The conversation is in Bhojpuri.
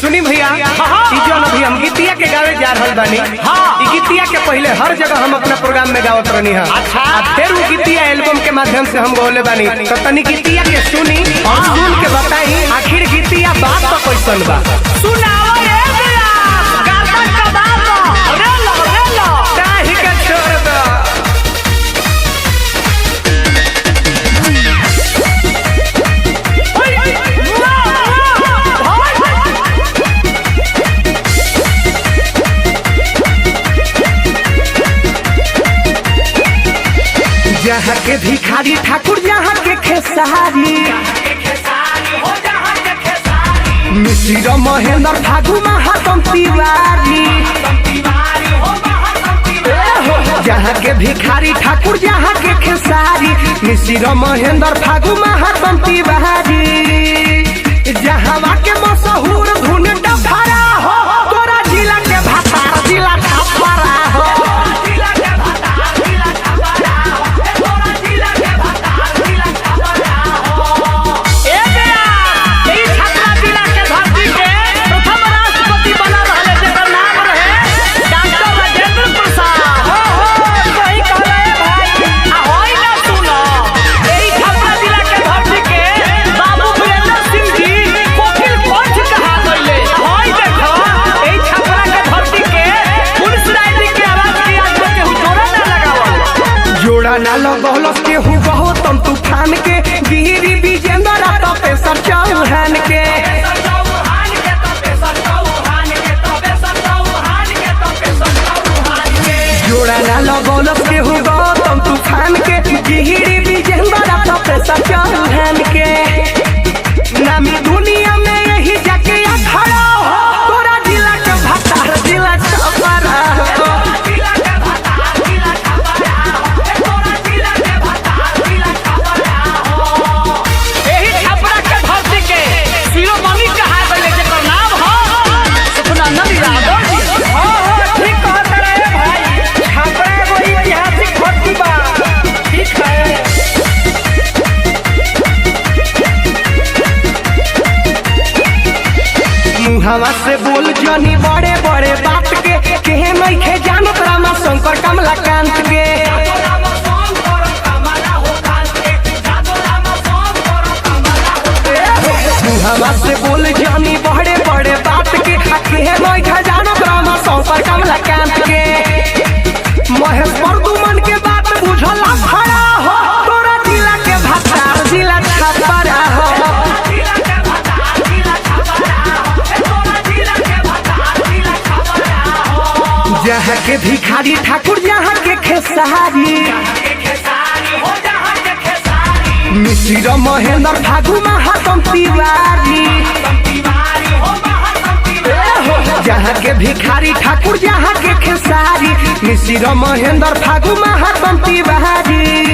सुनी भैया अभी हम गीतिया के गावे जा रहल बानी। गीतिया के पहले हर जगह हम अपना प्रोग्राम में गावत रहनी है। फिर वो गीतिया एल्बम के माध्यम से हम गौले बानी। तो तनी गीतिया के सुनी और सुन के बताई आखिर गीतिया बात तो कैसन बा। जहाँ के भिखारी ठाकुर जहाँ के खेसारी मिश्र महेंद्र फागु महातम तिवारी। जहाँ के भिखारी ठाकुर जहाँ के खेसारी मिश्र महेंद्र फागु महातम तिवारी। जहाँ के मशहूर धुन डफरा हो तोरा जिला के भातार जिला छपरा हो। ना लगौलस के हु गौतम तूफान के गिरी विजेंद्र तपेश्वर चौहान के। जोड़ा ना लगौलस के हु गौतम तूफान के गिरी विजेंद्र तपेश्वर चौहान के। नामी दुनिया में यही जाके खड़ा हो तोरा जिला के भातार जिला छपरा हो। हवा से बोल जनी बड़े बड़े बात के नहीं खे जानत रामा शंकर कमलाकांत के। हवा से बोल जनी बड़े बड़े बात के नहीं खे जानत रामा शंकर कमलाकांत के। महेश प्रदुमन के बात बुझला खड़ा हो तोरा जिला के भातार जिला छपरा हो। जहाँ के भिखारी ठाकुर जहाँ के खेसारी मिश्र महेंद्र फागु महातम तिवारी। जहाँ के भिखारी ठाकुर जहाँ के खेसारी मिश्र महेंद्र फागु महातम तिवारी।